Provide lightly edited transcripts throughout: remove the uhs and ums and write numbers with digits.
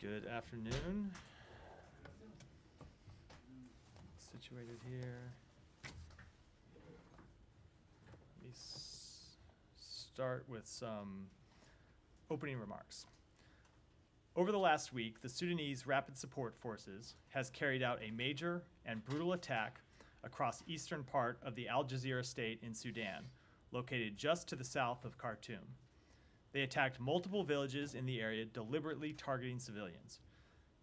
Good afternoon. Situated here. Let me start with some opening remarks. Over the last week, the Sudanese Rapid Support Forces has carried out a major and brutal attack across eastern part of the Al Jazeera state in Sudan, located just to the south of Khartoum. They attacked multiple villages in the area, deliberately targeting civilians.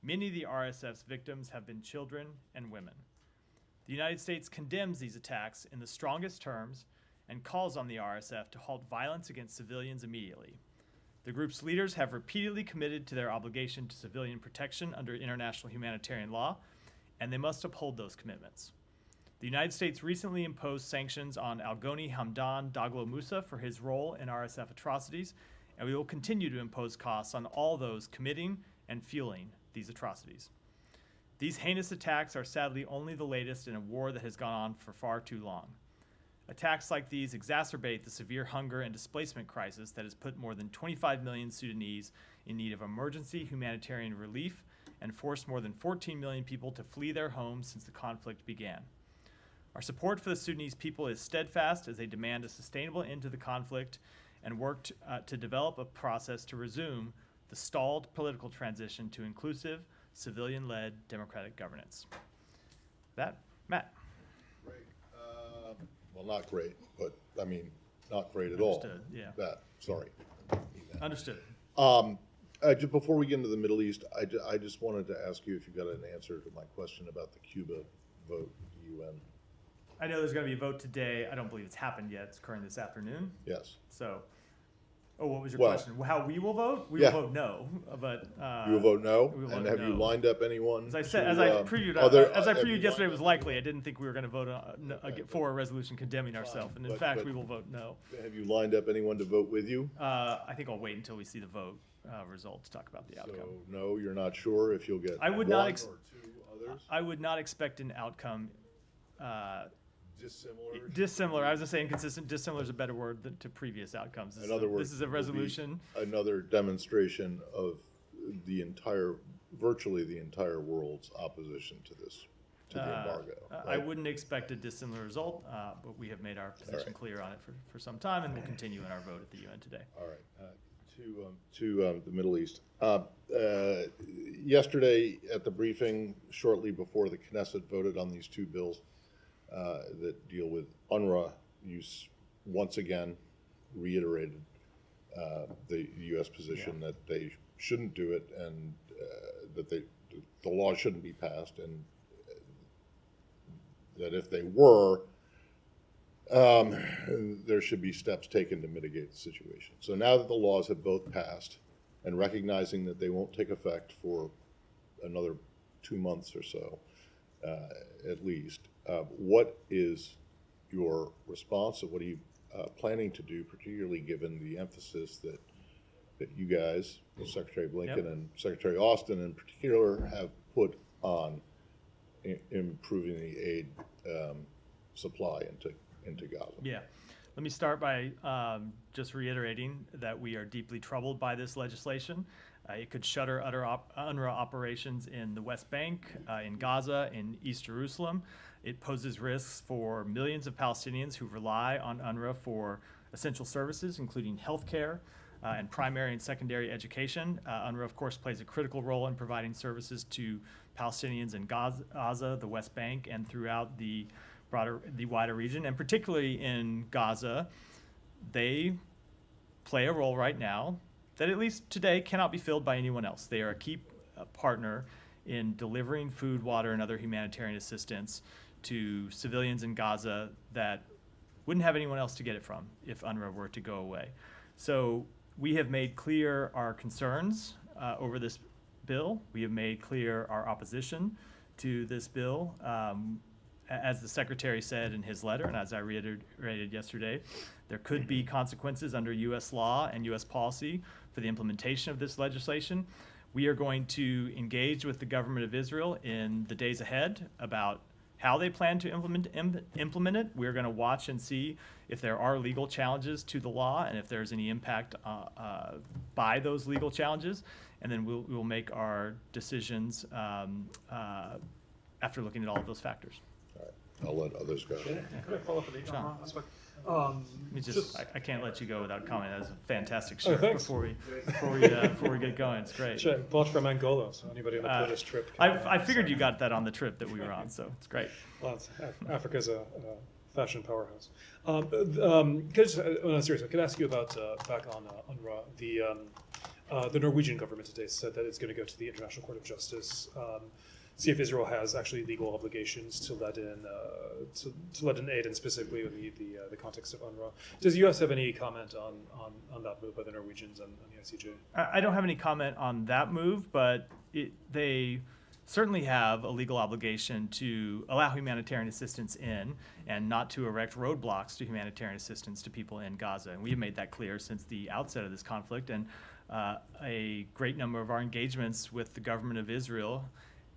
Many of the RSF's victims have been children and women. The United States condemns these attacks in the strongest terms and calls on the RSF to halt violence against civilians immediately. The group's leaders have repeatedly committed to their obligation to civilian protection under international humanitarian law, and they must uphold those commitments. The United States recently imposed sanctions on Algoni Hamdan Daglo Musa for his role in RSF atrocities, and we will continue to impose costs on all those committing and fueling these atrocities. These heinous attacks are sadly only the latest in a war that has gone on for far too long. Attacks like these exacerbate the severe hunger and displacement crisis that has put more than 25 million Sudanese in need of emergency humanitarian relief and forced more than 14 million people to flee their homes since the conflict began. Our support for the Sudanese people is steadfast as they demand a sustainable end to the conflict and work to develop a process to resume the stalled political transition to inclusive, civilian-led democratic governance. That, Matt. Great. Well, not great, but I mean, not great at all. Understood, yeah. That, sorry. Understood. Just before we get into the Middle East, I just wanted to ask you if you got an answer to my question about the Cuba vote at the UN. I know there's going to be a vote today. I don't believe it's happened yet. It's occurring this afternoon. Yes. So, what was your question? How we will vote? We will vote no, but you will vote no. And have no. you lined up anyone? As I said, to, as I previewed yesterday, it was likely. I didn't think we were going to vote for a resolution condemning ourselves, and in fact, we will vote no. Have you lined up anyone to vote with you? I think I'll wait until we see the vote results to talk about the outcome. So no, you're not sure if you'll get I would one not or two others. I would not expect an outcome. Dissimilar. Dissimilar. I was going to say inconsistent. Dissimilar is a better word than to previous outcomes. In other words, this is a resolution. Another demonstration of virtually the entire world's opposition to this, to the embargo. Right? I wouldn't expect a dissimilar result, but we have made our position clear on it for some time, and we'll continue in our vote at the UN today. All right. To the Middle East. Yesterday at the briefing, shortly before the Knesset voted on these two bills that deal with UNRWA, you once again reiterated the U.S. position that they shouldn't do it, and that the law shouldn't be passed, and that if they were, there should be steps taken to mitigate the situation. So now that the laws have both passed, and recognizing that they won't take effect for another 2 months or so, at least, what is your response, and what are you planning to do, particularly given the emphasis that you guys, Secretary Blinken and Secretary Austin in particular, have put on improving the aid supply into Gaza? Yeah. Let me start by just reiterating that we are deeply troubled by this legislation. It could shutter UNRWA operations in the West Bank, in Gaza, in East Jerusalem. It poses risks for millions of Palestinians who rely on UNRWA for essential services, including healthcare and primary and secondary education. UNRWA, of course, plays a critical role in providing services to Palestinians in Gaza, the West Bank, and throughout the wider region, and particularly in Gaza. They play a role right now that, at least today, cannot be filled by anyone else. They are a key partner in delivering food, water, and other humanitarian assistance to civilians in Gaza that wouldn't have anyone else to get it from if UNRWA were to go away. So we have made clear our concerns over this bill. We have made clear our opposition to this bill. As the Secretary said in his letter, and as I reiterated yesterday, there could be consequences under U.S. law and U.S. policy for the implementation of this legislation. We are going to engage with the government of Israel in the days ahead about how they plan to implement it. We're going to watch and see if there are legal challenges to the law and if there's any impact by those legal challenges. and then we'll make our decisions after looking at all of those factors. All right, I'll let others go. Could I follow up on the Sean. UNRWA aspect? Let me I can't let you go without comment. That was a fantastic Oh, shirt thanks. before we get going. It's great. Sure, bought from Angola, so anybody on the British trip. I figured you got that on the trip that we were on, so it's great. Well, Africa's a fashion powerhouse. Could I just, on a serious note, could I ask you about, back on UNRWA, the Norwegian government today said that it's going to go to the International Court of Justice, see if Israel has actually legal obligations to let in aid, and specifically in the context of UNRWA. Does the U.S. have any comment on that move by the Norwegians and the ICJ? I don't have any comment on that move, but they certainly have a legal obligation to allow humanitarian assistance in and not to erect roadblocks to humanitarian assistance to people in Gaza. And we have made that clear since the outset of this conflict. And a great number of our engagements with the government of Israel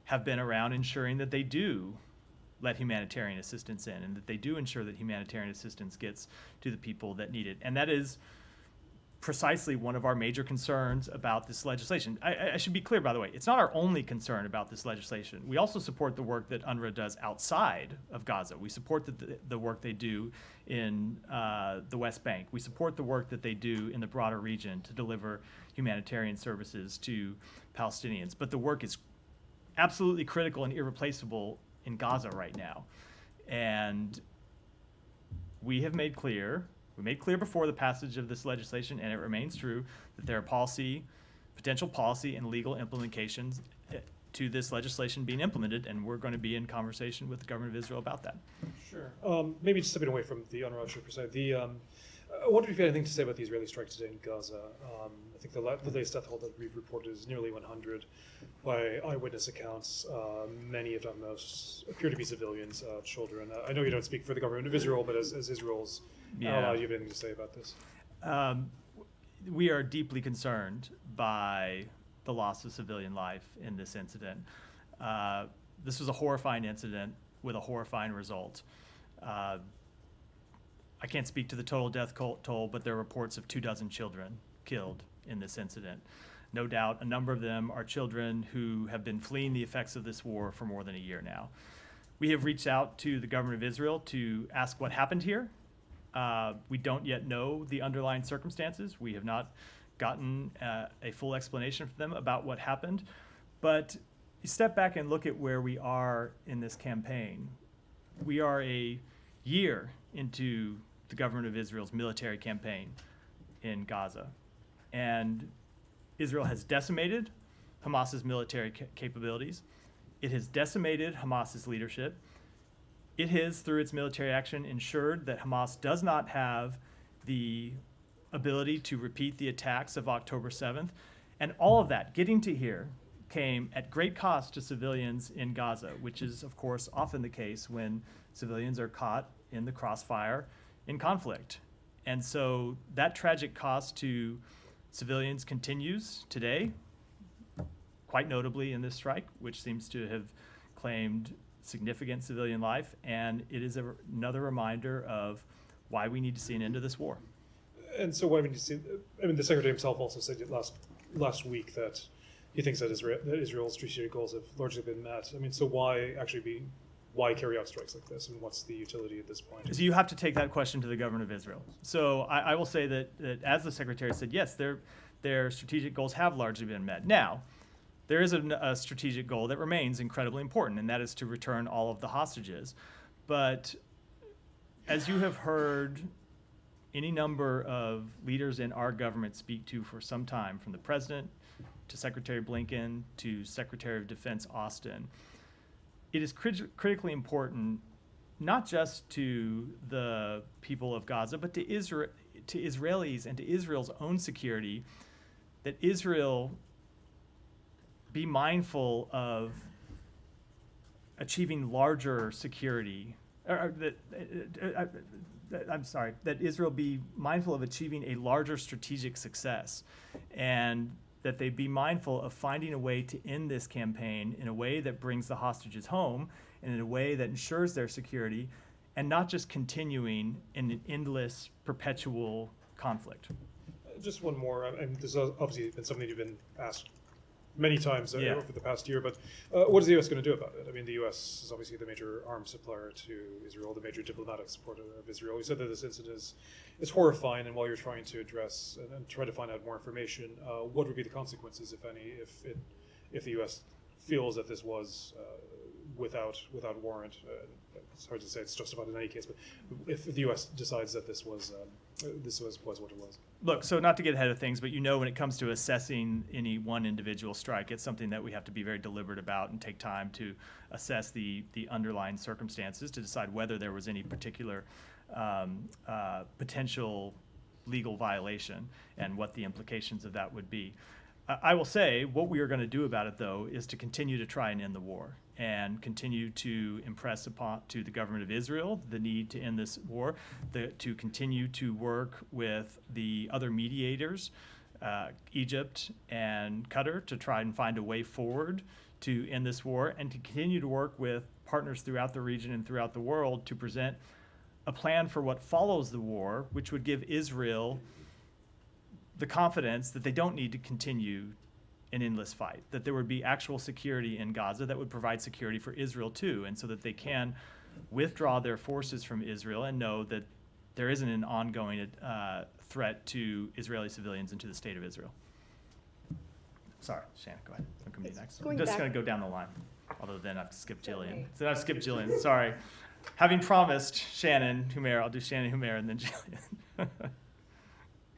have been around ensuring that they do let humanitarian assistance in and that they do ensure that humanitarian assistance gets to the people that need it. And that is precisely one of our major concerns about this legislation. I should be clear, by the way, it's not our only concern about this legislation. We also support the work that UNRWA does outside of Gaza. We support the work they do in the West Bank. We support the work that they do in the broader region to deliver humanitarian services to Palestinians. But the work is absolutely critical and irreplaceable in Gaza right now. And we made clear before the passage of this legislation, and it remains true, that there are potential policy and legal implications to this legislation being implemented, and we're going to be in conversation with the government of Israel about that. Sure. Maybe just stepping away from the UNRWA issue per se, I wonder if you had anything to say about the Israeli strike today in Gaza. I think the latest death toll that we've reported is nearly 100 by eyewitness accounts. Many, if not most, appear to be civilians, children. I know you don't speak for the government of Israel, but as Israel's ally, you have anything to say about this? We are deeply concerned by the loss of civilian life in this incident. This was a horrifying incident with a horrifying result. I can't speak to the total death toll, but there are reports of 24 children killed in this incident. No doubt a number of them are children who have been fleeing the effects of this war for more than a year now. We have reached out to the government of Israel to ask what happened here. We don't yet know the underlying circumstances. We have not gotten a full explanation from them about what happened. But you step back and look at where we are in this campaign. We are a year into the government of Israel's military campaign in Gaza. And Israel has decimated Hamas's military capabilities. It has decimated Hamas's leadership. It has, through its military action, ensured that Hamas does not have the ability to repeat the attacks of October 7th. And all of that, getting to here, came at great cost to civilians in Gaza, which is, of course, often the case when civilians are caught in the crossfire in conflict. And so that tragic cost to civilians continues today, quite notably in this strike, which seems to have claimed significant civilian life, and it is another reminder of why we need to see an end to this war. And so why we need to see, I mean, the Secretary himself also said last week that he thinks that Israel's strategic goals have largely been met. I mean, so why carry out strikes like this, and what's the utility at this point? So you have to take that question to the government of Israel. So I will say that as the Secretary said, yes, their strategic goals have largely been met. Now, there is a strategic goal that remains incredibly important, and that is to return all of the hostages. But as you have heard any number of leaders in our government speak to for some time, from the President to Secretary Blinken to Secretary of Defense Austin, it is critically important, not just to the people of Gaza, but to Israelis and to Israel's own security, that Israel be mindful of achieving larger security, that Israel be mindful of achieving a larger strategic success, and that they be mindful of finding a way to end this campaign in a way that brings the hostages home and in a way that ensures their security, and not just continuing in an endless, perpetual conflict. Just one more. I mean, this has obviously been something you've been asked many times Yeah. over the past year. But what is the U.S. going to do about it? I mean, the U.S. is obviously the major arms supplier to Israel, the major diplomatic supporter of Israel. You said that this incident is horrifying, and while you're trying to address and try to find out more information, what would be the consequences, if any, if the U.S. feels that this was without warrant? It's hard to say it's justified in any case, but if the U.S. decides that this was what it was. Look, so not to get ahead of things, but when it comes to assessing any one individual strike, it's something that we have to be very deliberate about and take time to assess the underlying circumstances to decide whether there was any particular potential legal violation and what the implications of that would be. I will say what we are going to do about it, though, is to continue to try and end the war and continue to impress upon to the government of Israel the need to end this war, to continue to work with the other mediators, Egypt and Qatar, to try and find a way forward to end this war, and to continue to work with partners throughout the region and throughout the world to present a plan for what follows the war, which would give Israel the confidence that they don't need to continue an endless fight, that there would be actual security in Gaza that would provide security for Israel too, and so that they can withdraw their forces from Israel and know that there isn't an ongoing threat to Israeli civilians and to the state of Israel. Sorry, Shannon, go ahead. I'm going to be next. I'm just going to go down the line, although then I've skipped Jillian. So I've skipped Jillian, sorry. Having promised Shannon Humair, I'll do Shannon Humair and then Jillian.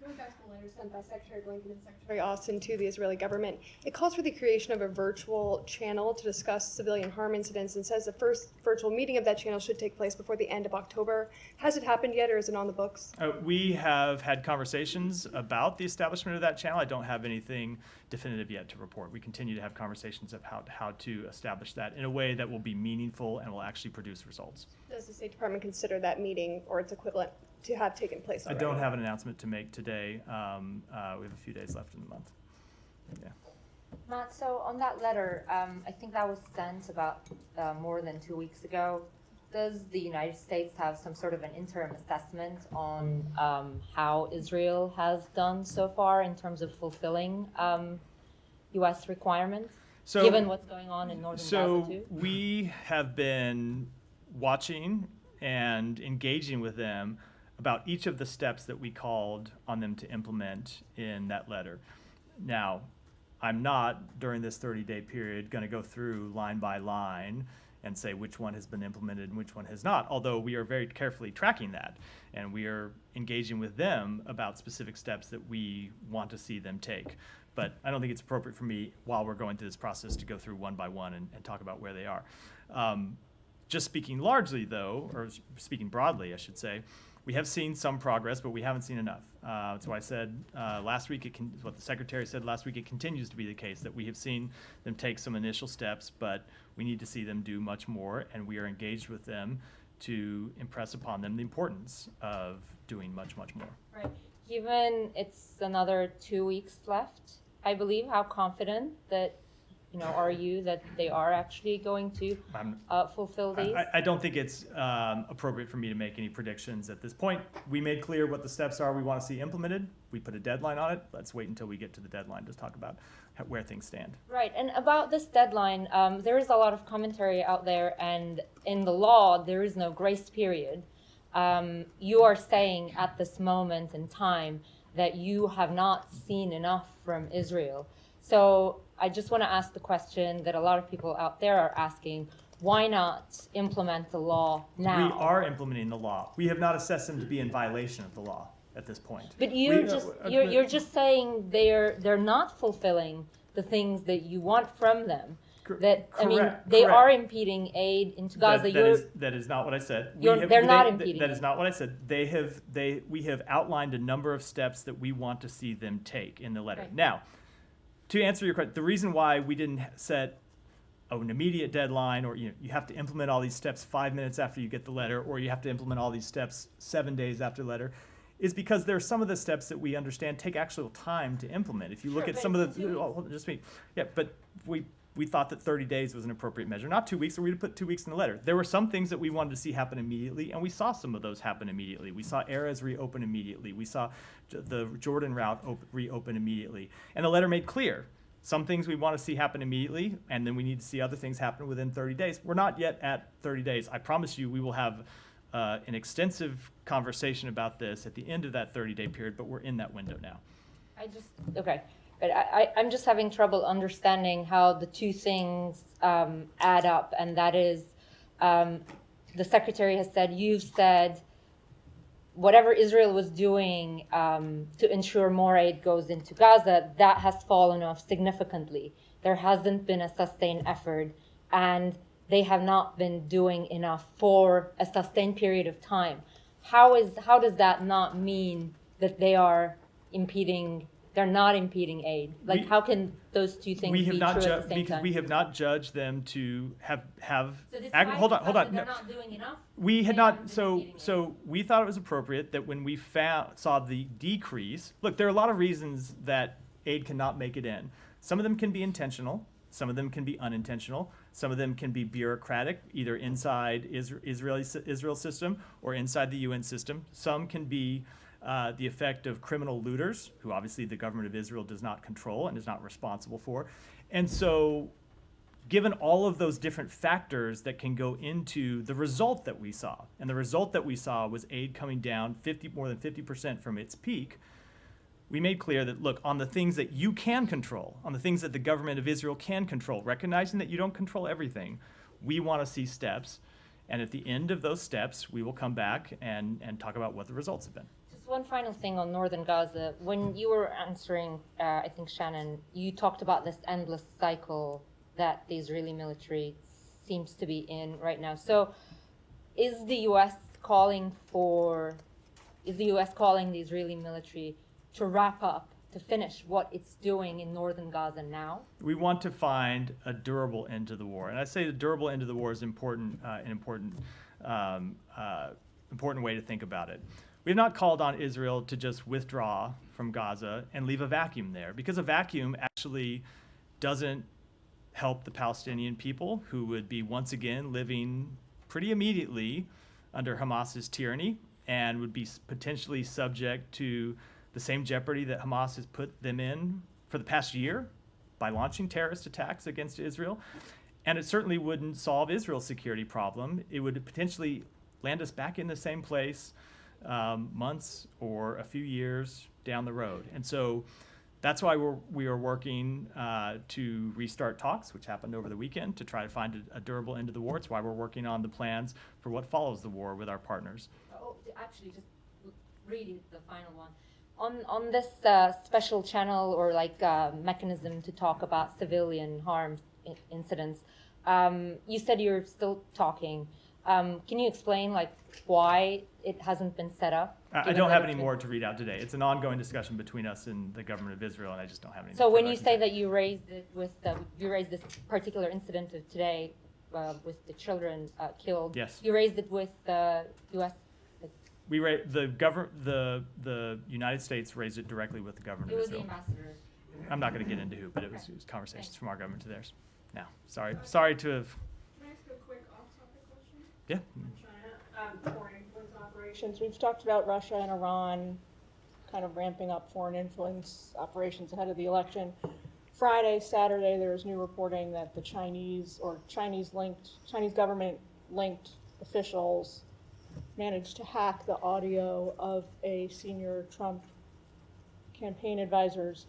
Going back to the letter sent by Secretary Blinken and Secretary Austin to the Israeli government, it calls for the creation of a virtual channel to discuss civilian harm incidents and says the first virtual meeting of that channel should take place before the end of October. Has it happened yet, or is it on the books? We have had conversations about the establishment of that channel. I don't have anything definitive yet to report. We continue to have conversations of how to establish that in a way that will be meaningful and will actually produce results. Does the State Department consider that meeting or its equivalent to have taken place already? I don't have an announcement to make today. We have a few days left in the month. Yeah. Matt, so on that letter, I think that was sent about more than 2 weeks ago. Does the United States have some sort of an interim assessment on how Israel has done so far in terms of fulfilling U.S. requirements, given what's going on in northern Gaza too? So we have been watching and engaging with them about each of the steps that we called on them to implement in that letter. Now, I'm not, during this 30-day period, going to go through line by line and say which one has been implemented and which one has not, although we are very carefully tracking that, and we are engaging with them about specific steps that we want to see them take. But I don't think it's appropriate for me, while we're going through this process, to go through one by one and talk about where they are. Just speaking largely, though, or speaking broadly, I should say, we have seen some progress, but we haven't seen enough. That's why I said last week, what the Secretary said last week, it continues to be the case that we have seen them take some initial steps, but we need to see them do much more, and we are engaged with them to impress upon them the importance of doing much, much more. Right. Given it's another 2 weeks left, I believe, how confident that are you that they are actually going to fulfill these? I don't think it's appropriate for me to make any predictions at this point. We made clear what the steps are we want to see implemented. We put a deadline on it. Let's wait until we get to the deadline to talk about where things stand. Right, and about this deadline, there is a lot of commentary out there, and in the law, there is no grace period. You are saying at this moment in time that you have not seen enough from Israel. So I just want to ask the question that a lot of people out there are asking: why not implement the law now? We are implementing the law. We have not assessed them to be in violation of the law at this point. But you're just saying they're not fulfilling the things that you want from them. That correct, I mean, they are impeding aid into Gaza. That is not what I said. They're not impeding. That is not what I said. We have outlined a number of steps that we want to see them take in the letter. Right. Now, to answer your question, the reason why we didn't set an immediate deadline, or you have to implement all these steps 5 minutes after you get the letter, or you have to implement all these steps 7 days after the letter, is because there are some of the steps that we understand take actual time to implement. If you look at some of the, but we thought that 30 days was an appropriate measure, not 2 weeks, or we'd put 2 weeks in the letter. There were some things that we wanted to see happen immediately, and we saw some of those happen immediately. We saw Erez reopen immediately. We saw the Jordan route reopen immediately. And the letter made clear some things we want to see happen immediately, and then we need to see other things happen within 30 days. We're not yet at 30 days. I promise you we will have an extensive conversation about this at the end of that 30-day period, but we're in that window now. Okay. But I'm just having trouble understanding how the two things add up, and that is the Secretary has said, you've said, whatever Israel was doing to ensure more aid goes into Gaza, that has fallen off significantly. There hasn't been a sustained effort, and they have not been doing enough for a sustained period of time. How does that not mean that they are impeding? They're not impeding aid. Like, how can those two things be true at the same time? We have not judged them to have. So Hold on. They're not doing enough. We had not. So we thought it was appropriate that when we saw the decrease. Look, there are a lot of reasons that aid cannot make it in. Some of them can be intentional. Some of them can be unintentional. Some of them can be bureaucratic, either inside Israel system or inside the UN system. Some can be the effect of criminal looters, who obviously the government of Israel does not control and is not responsible for. And so, given all of those different factors that can go into the result that we saw, and the result that we saw was aid coming down more than 50% from its peak, we made clear that, look, on the things that you can control, on the things that the government of Israel can control, recognizing that you don't control everything, we want to see steps. And at the end of those steps, we will come back and talk about what the results have been. Just one final thing on northern Gaza. When you were answering, I think, Shannon, you talked about this endless cycle that the Israeli military seems to be in right now. So is the U.S. calling the Israeli military to wrap up, to finish what it's doing in northern Gaza now? We want to find a durable end to the war. And I say the durable end to the war is important, an important way to think about it. We have not called on Israel to just withdraw from Gaza and leave a vacuum there, because a vacuum actually doesn't help the Palestinian people, who would be once again living pretty immediately under Hamas's tyranny and would be potentially subject to the same jeopardy that Hamas has put them in for the past year by launching terrorist attacks against Israel. And it certainly wouldn't solve Israel's security problem. It would potentially land us back in the same place months or a few years down the road. And so that's why we are working to restart talks, which happened over the weekend, to try to find a durable end to the war. It's why we're working on the plans for what follows the war with our partners. Oh, actually, just read the final one. On this special channel or mechanism to talk about civilian harm incidents, you said you're still talking. Can you explain why it hasn't been set up? I don't have any more to read out today. It's an ongoing discussion between us and the government of Israel, and I just don't have any. So when you say that you raised it you raised this particular incident of today with the children killed. Yes. You raised it with the U.S. The United States raised it directly with the government It of was the Israel. ambassador. I'm not going to get into who, but it was conversations Thanks. from our government to theirs. Now, sorry to have. Can I ask a quick off-topic question? Yeah. China, foreign influence operations. We've talked about Russia and Iran kind of ramping up foreign influence operations ahead of the election. Friday, Saturday, there was new reporting that the Chinese government-linked officials managed to hack the audio of a senior Trump campaign advisor's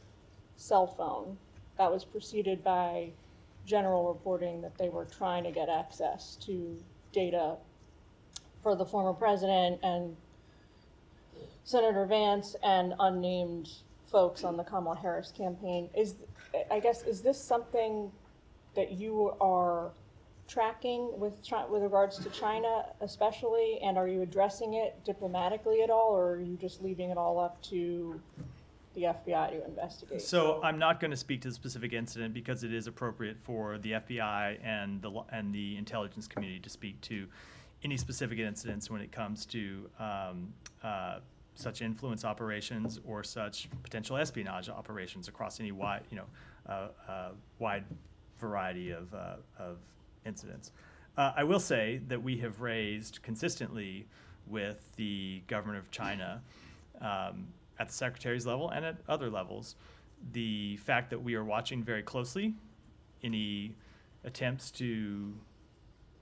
cell phone. That was preceded by general reporting that they were trying to get access to data for the former president and Senator Vance and unnamed folks on the Kamala Harris campaign. Is this something that you are tracking with regards to China especially, and are you addressing it diplomatically at all, or are you just leaving it all up to the FBI to investigate? So I'm not going to speak to the specific incident because it is appropriate for the FBI and the intelligence community to speak to any specific incidents when it comes to such influence operations or such potential espionage operations across any wide variety of incidents. I will say that we have raised consistently with the government of China at the secretary's level and at other levels the fact that we are watching very closely any attempts to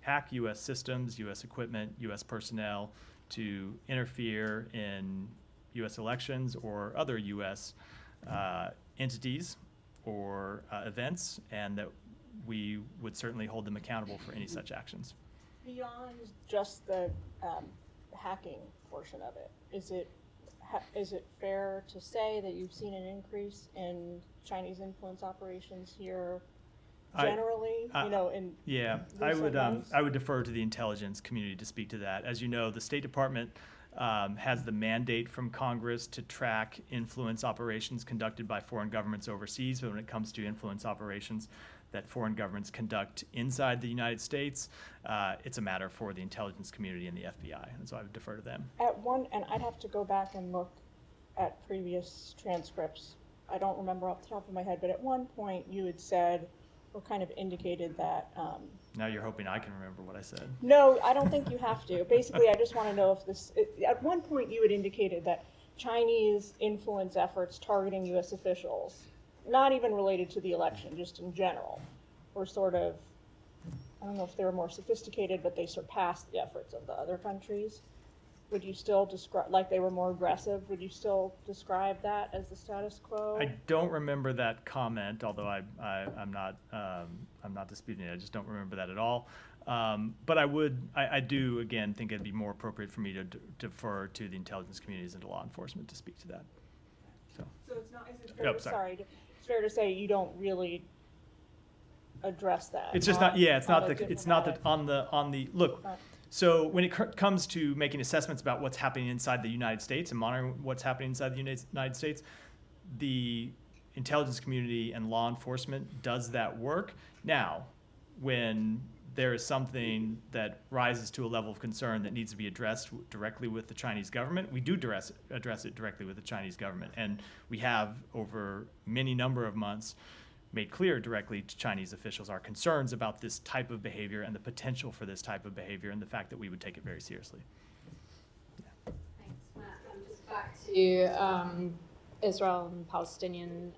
hack U.S. systems, U.S. equipment, U.S. personnel, to interfere in U.S. elections or other U.S. Entities or events, and that we would certainly hold them accountable for any such actions. Beyond just the hacking portion of it, is it fair to say that you've seen an increase in Chinese influence operations here generally? Yeah, I would defer to the intelligence community to speak to that. As you know, the State Department has the mandate from Congress to track influence operations conducted by foreign governments overseas. But when it comes to influence operations that foreign governments conduct inside the United States, it's a matter for the intelligence community and the FBI, and so I would defer to them. And I'd have to go back and look at previous transcripts. I don't remember off the top of my head, but at one point you had said, or kind of indicated that. Now you're hoping I can remember what I said. No, I don't think you have to. Basically, I just want to know if at one point you had indicated that Chinese influence efforts targeting U.S. officials, not even related to the election, just in general, were sort of, I don't know if they were more sophisticated, but they surpassed the efforts of the other countries. Would you still describe, like they were more aggressive, would you still describe that as the status quo? I don't remember that comment, although I'm not disputing it. I just don't remember that at all. But I do, again, think it'd be more appropriate for me to defer to the intelligence communities and to law enforcement to speak to that. So it's not, is it fair, sorry. It's fair to say you don't really address that? It's just not, yeah, it's not that on the, look, so when it comes to making assessments about what's happening inside the United States and monitoring what's happening inside the United States, the intelligence community and law enforcement does that work. Now, when there is something that rises to a level of concern that needs to be addressed directly with the Chinese government, we do address it directly with the Chinese government. And we have, over many number of months, made clear directly to Chinese officials our concerns about this type of behavior and the potential for this type of behavior and the fact that we would take it very seriously. Thanks, Matt. Just back to Israel and Palestinian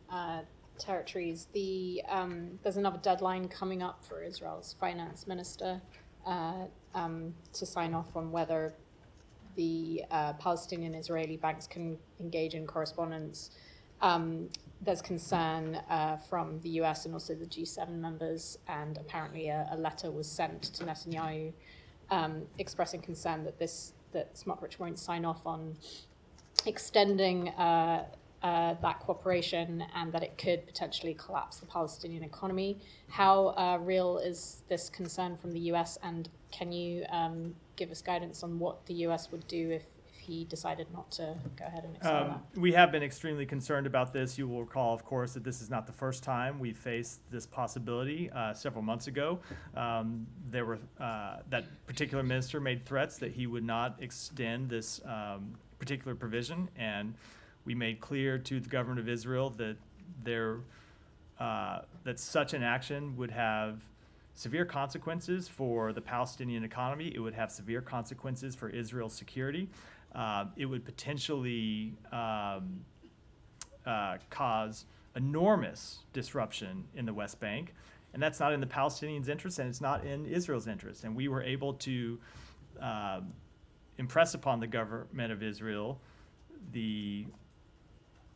territories. There's another deadline coming up for Israel's finance minister to sign off on whether the Palestinian Israeli banks can engage in correspondence. There's concern from the US and also the G7 members, and apparently a letter was sent to Netanyahu expressing concern that Smotrich won't sign off on extending that cooperation and that it could potentially collapse the Palestinian economy. How real is this concern from the US, and can you give us guidance on what the US would do if he decided not to go ahead and extend that? We have been extremely concerned about this. You will recall, of course, that this is not the first time we faced this possibility. Several months ago, that particular minister made threats that he would not extend this particular provision, and we made clear to the government of Israel that that such an action would have severe consequences for the Palestinian economy. It would have severe consequences for Israel's security. It would potentially cause enormous disruption in the West Bank, and that's not in the Palestinians' interest, and it's not in Israel's interest. And we were able to impress upon the government of Israel the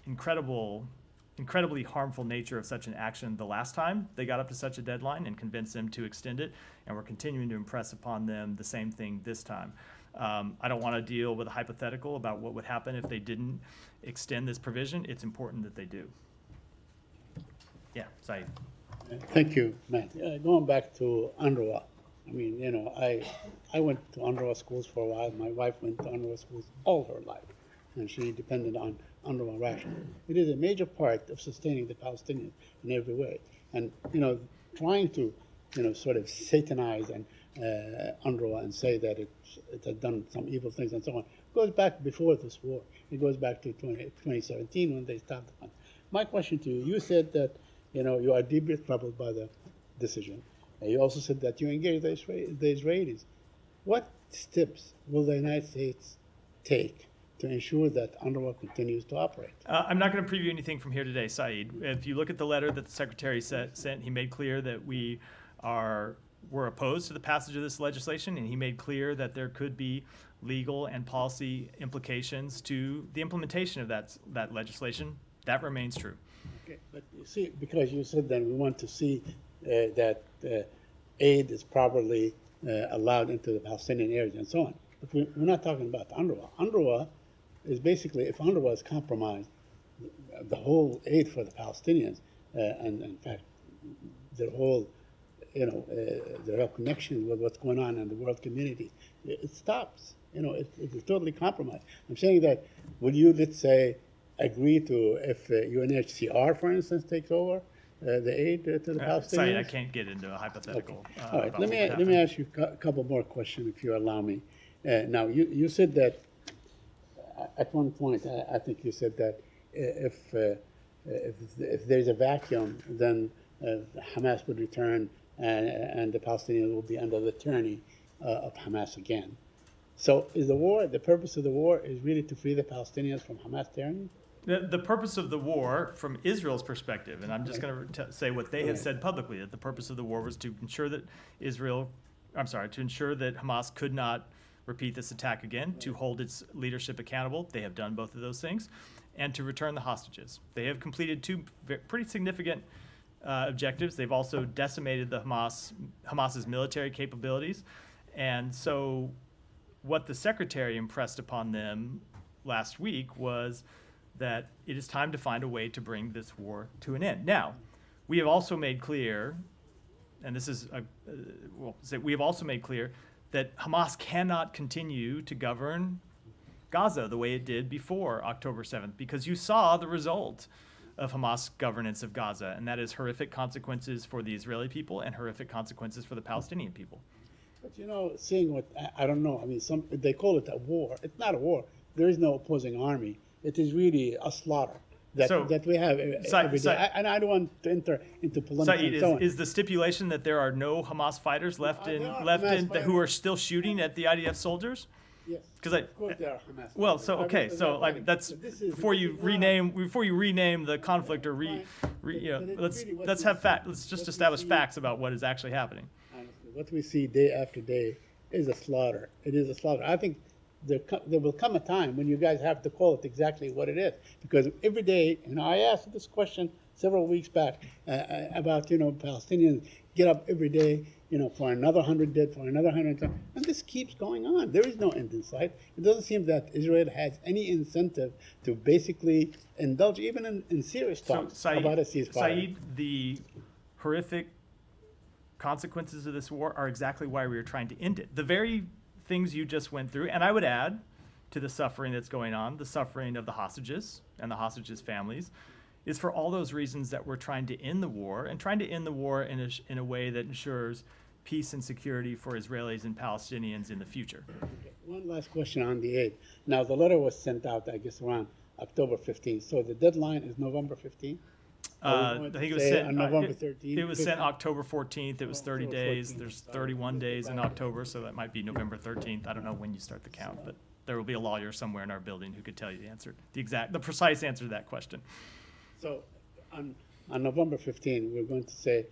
incredibly harmful nature of such an action the last time they got up to such a deadline, and convince them to extend it, and we're continuing to impress upon them the same thing this time. I don't want to deal with a hypothetical about what would happen if they didn't extend this provision. It's important that they do. Yeah, Saeed. Thank you, Matt. Going back to UNRWA, I mean, you know, I went to UNRWA schools for a while. My wife went to UNRWA schools all her life, and she depended on UNRWA ration. It is a major part of sustaining the Palestinians in every way. And, you know, trying to, you know, sort of satanize and UNRWA and say that it has done some evil things and so on goes back before this war. It goes back to 2017 when they stopped the fund. My question to you, you said that, you know, you are deeply troubled by the decision. And you also said that you engage the Israelis. What steps will the United States take to ensure that UNRWA continues to operate? I'm not going to preview anything from here today, Saeed. If you look at the letter that the Secretary sent, he made clear that we're opposed to the passage of this legislation, and he made clear that there could be legal and policy implications to the implementation of that legislation. That remains true. Okay, but you see, because you said that we want to see that aid is properly allowed into the Palestinian areas and so on. But we're not talking about UNRWA. UNRWA is basically, if UNRWA is compromised, the whole aid for the Palestinians, and in fact, the whole, the whole connection with what's going on in the world community, it stops. It's totally compromised. I'm saying that, will you, let's say, agree to if UNHCR, for instance, takes over the aid to the Palestinians? Saeed, I can't get into a hypothetical. Okay. All right, let me ask you a couple more questions, if you allow me. Now, you said that at one point, I think you said that if there's a vacuum, then Hamas would return and the Palestinians will be under the tyranny of Hamas again. So is the purpose of the war is really to free the Palestinians from Hamas tyranny? The purpose of the war, from Israel's perspective, and I'm just going to say what they have said publicly, that the purpose of the war was to ensure that to ensure that Hamas could not repeat this attack again, to hold its leadership accountable. They have done both of those things, and to return the hostages. They have completed two pretty significant objectives. They've also decimated the Hamas's military capabilities, and so what the Secretary impressed upon them last week was that it is time to find a way to bring this war to an end. Now, we have also made clear, and this is, we have also made clear that Hamas cannot continue to govern Gaza the way it did before October 7th, because you saw the result of Hamas governance of Gaza, and that is horrific consequences for the Israeli people and horrific consequences for the Palestinian people. But seeing what, I don't know, I mean, they call it a war. It's not a war. There is no opposing army. It is really a slaughter that we have every day. And I don't want to enter into polemics and so on. Is the stipulation that there are no Hamas fighters left who are still shooting at the IDF soldiers? Yes. Of course there are Hamas. Well, that's before you rename the conflict or let's have fact. Let's just establish facts about what is actually happening. Honestly, what we see day after day is a slaughter. It is a slaughter. I think there will come a time when you guys have to call it exactly what it is, because every day, I asked this question several weeks back about Palestinians get up every day, for another 100 dead, for another 100, and this keeps going on. There is no end in sight. It doesn't seem that Israel has any incentive to basically indulge even in serious talks about a ceasefire. Saeed, the horrific consequences of this war are exactly why we are trying to end it. The very things you just went through, and I would add to the suffering that's going on, the suffering of the hostages and the hostages' families, is for all those reasons that we're trying to end the war, and trying to end the war in a way that ensures peace and security for Israelis and Palestinians in the future. Okay. One last question on the aid. Now, the letter was sent out, I guess, around October 15th, so the deadline is November 15th? I think it was sent on November 13th. It was sent October 14th. It was 30 days. There's 31 days in October, so that might be November 13th. I don't know when you start the count, but there will be a lawyer somewhere in our building who could tell you the answer, the precise answer to that question. So on November 15th, we're going to say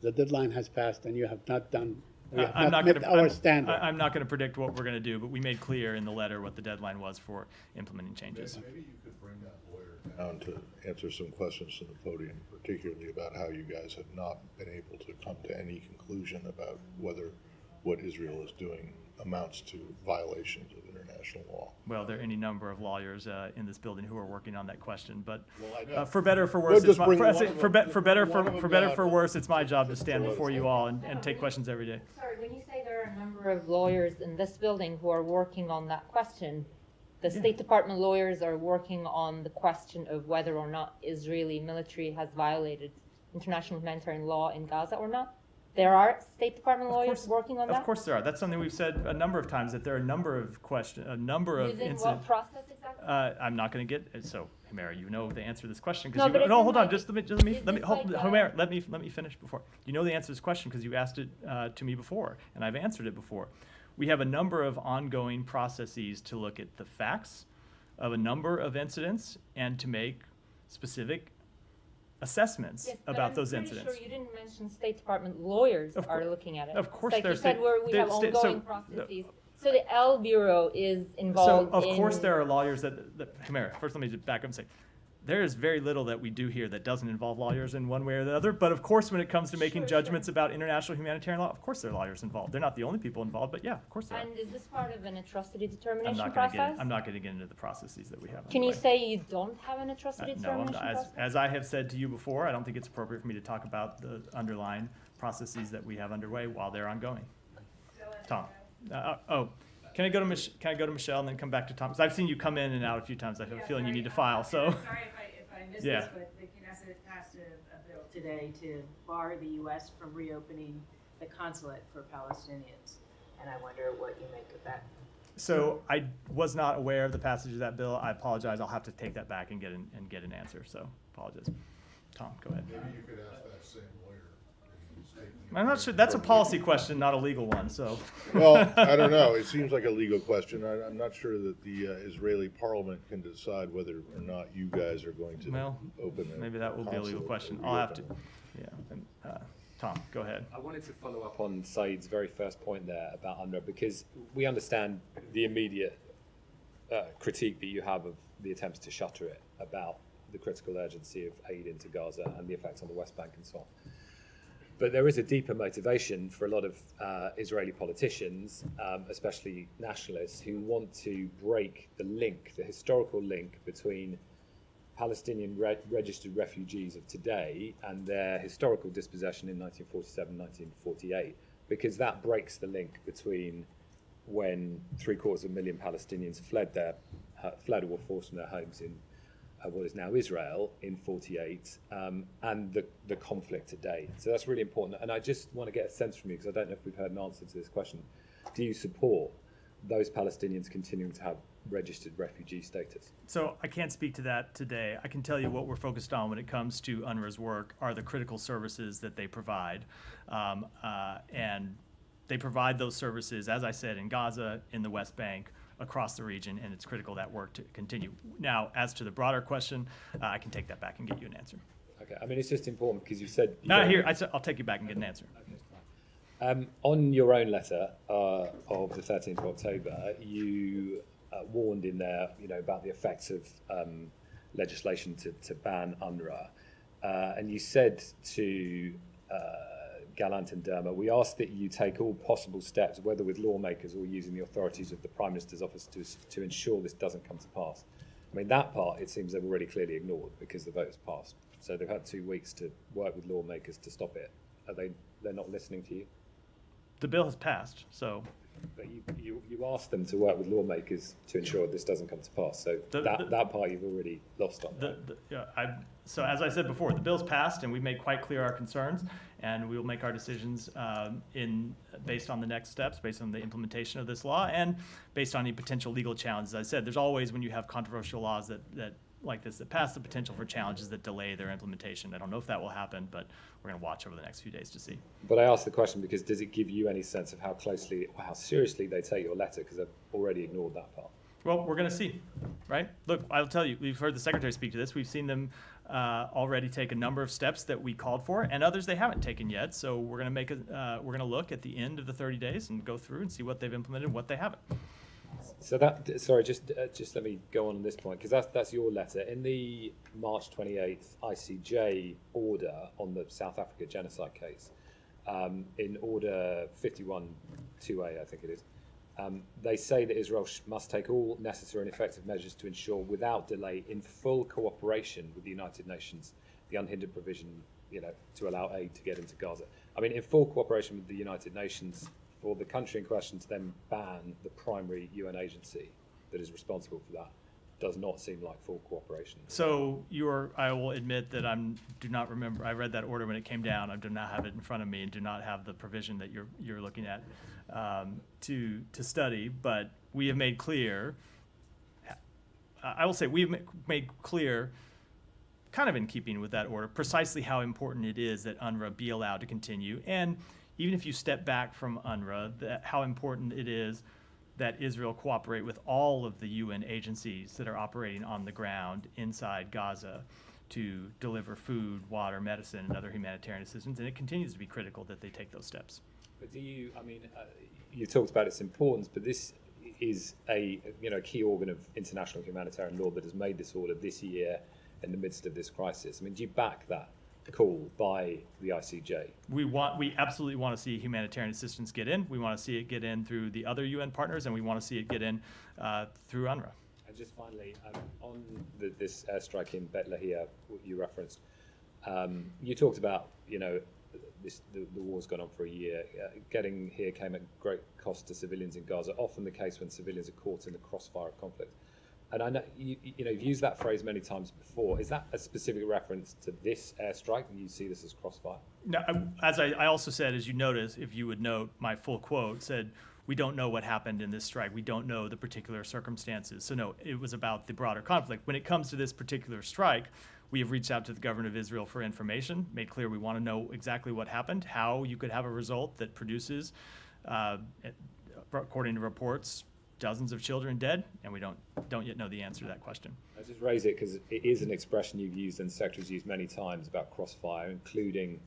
the deadline has passed and you have not done. I'm not going to predict what we're going to do, but we made clear in the letter what the deadline was for implementing changes. Maybe you could bring that lawyer down to answer some questions from the podium, particularly about how you guys have not been able to come to any conclusion about whether what Israel is doing amounts to violations of international law. Well, there are any number of lawyers in this building who are working on that question, but Well, for better or for worse, for worse, it's my job to stand before you all and take questions every day. Sorry, when you say there are a number of lawyers in this building who are working on that question, the State Department lawyers are working on the question of whether or not Israeli military has violated international humanitarian law in Gaza or not? There are State Department lawyers working on that? Of course there are. That's something we've said a number of times, that there are a number of incidents. What process exactly? I'm not going to get so. Humera, you know the answer to this question No, because hold on. Just let me Humera, let me finish before. You know the answer to this question because you asked it to me before, and I've answered it before. We have a number of ongoing processes to look at the facts of a number of incidents and to make specific assessments Yes, but about I'm those pretty incidents. Sure you didn't mention State Department lawyers Of are cour- looking at it. of course Like you there's said, state- we there's have state- ongoing so- processes. So the L Bureau is So involved of course in- there are lawyers that Humera, first let me just back up and say, there is very little that we do here that doesn't involve lawyers in one way or the other. But of course, when it comes to making Sure, judgments about international humanitarian law, of course there are lawyers involved. They're not the only people involved, but yeah, of course there are. And is this part of an atrocity I'm determination not going to process? get. I'm not going to get into the processes that we have. Can you underway. say you don't have an atrocity No, determination process? as I have said to you before, I don't think it's appropriate for me to talk about the underlying processes that we have underway while they're ongoing. Tom, can I go to Michelle and then come back to Tom? Because I've seen you come in and out a few times. I have a feeling you need to file. So. Sorry if I missed Yeah. this, but the Knesset passed a bill today to bar the U.S. from reopening the consulate for Palestinians, and I wonder what you make of that. So I was not aware of the passage of that bill. I apologize. I'll have to take that back and get an answer. So apologize. Tom, go ahead. Maybe you could ask that same lawyer. I'm not sure. That's a policy question, not a legal one. So. Well, I don't know. It seems like a legal question. I'm not sure that the Israeli parliament can decide whether or not you guys are going to Well, open a maybe that will be a legal consulate question. or I'll have to. reopen it. Yeah. And, Tom, go ahead. I wanted to follow up on Saeed's very first point there about UNRWA, because we understand the immediate critique that you have of the attempts to shutter it, about the critical urgency of aid into Gaza and the effects on the West Bank and so on. But there is a deeper motivation for a lot of Israeli politicians, especially nationalists, who want to break the link, the historical link between Palestinian registered refugees of today and their historical dispossession in 1947, 1948, because that breaks the link between when 750,000 Palestinians fled or were forced from their homes in what is now Israel in 48, and the conflict today. So that's really important. And I just want to get a sense from you, because I don't know if we've heard an answer to this question. Do you support those Palestinians continuing to have registered refugee status? So I can't speak to that today. I can tell you what we're focused on when it comes to UNRWA's work are the critical services that they provide. And they provide those services, as I said, in Gaza, in the West Bank, across the region, and it's critical that work to continue. Now, as to the broader question, I can take that back and get you an answer. Okay, I mean, it's just important because you said... I'll take you back and get an answer. Okay, on your own letter of the 13th of October, you warned in there, about the effects of legislation to ban UNRWA, and you said to Gallant and Derma, we ask that you take all possible steps, whether with lawmakers or using the authorities of the Prime Minister's office, to ensure this doesn't come to pass. I mean, that part, it seems they've already clearly ignored because the vote has passed. So they've had 2 weeks to work with lawmakers to stop it. They're not listening to you? The bill has passed, so... But you asked them to work with lawmakers to ensure this doesn't come to pass. So that part you've already lost on. Right? So as I said before, the bill's passed, and we've made quite clear our concerns, and we will make our decisions based on the next steps, based on the implementation of this law, and based on any potential legal challenges. As I said, there's always, when you have controversial laws that like this that pass, the potential for challenges that delay their implementation. I don't know if that will happen, but we're going to watch over the next few days to see. But I asked the question because does it give you any sense of how closely or how seriously they take your letter, because they've already ignored that part? Well, we're going to see, right? Look, I'll tell you, we've heard the Secretary speak to this. We've seen them already take a number of steps that we called for, and others they haven't taken yet. So we're going to we're going to look at the end of the 30 days and go through and see what they've implemented and what they haven't. So just let me go on this point, because that's your letter. In the March 28th ICJ order on the South Africa genocide case, in order 51-2A, I think it is, they say that Israel must take all necessary and effective measures to ensure, without delay, in full cooperation with the United Nations, the unhindered provision, to allow aid to get into Gaza. I mean, in full cooperation with the United Nations, for the country in question to then ban the primary UN agency that is responsible for that does not seem like full cooperation. So I will admit that do not remember. I read that order when it came down. I do not have it in front of me and do not have the provision that you're looking at to study. But we have made clear. I will say we've made clear, kind of in keeping with that order, precisely how important it is that UNRWA be allowed to continue. And even if you step back from UNRWA, how important it is that Israel cooperate with all of the UN agencies that are operating on the ground inside Gaza to deliver food, water, medicine, and other humanitarian assistance, and it continues to be critical that they take those steps. But do you, you talked about its importance, but this is a key organ of international humanitarian law that has made this order this year in the midst of this crisis. I mean, do you back that call by the ICJ? We absolutely want to see humanitarian assistance get in. We want to see it get in through the other UN partners, and we want to see it get in through UNRWA. And just finally, on this airstrike in Bet Lahia you referenced, you talked about, the war's gone on for a year. Getting here came at great cost to civilians in Gaza, often the case when civilians are caught in the crossfire of conflict. And I know you've used that phrase many times before. Is that a specific reference to this airstrike? You see this as crossfire? No, as I also said, as you notice, if you would note, my full quote said, we don't know what happened in this strike. We don't know the particular circumstances. So no, it was about the broader conflict. When it comes to this particular strike, we have reached out to the government of Israel for information, made clear we want to know exactly what happened, how you could have a result that produces, according to reports, dozens of children dead, and we don't yet know the answer to that question. I just raise it because it is an expression you've used and the Secretary's used many times about crossfire, including,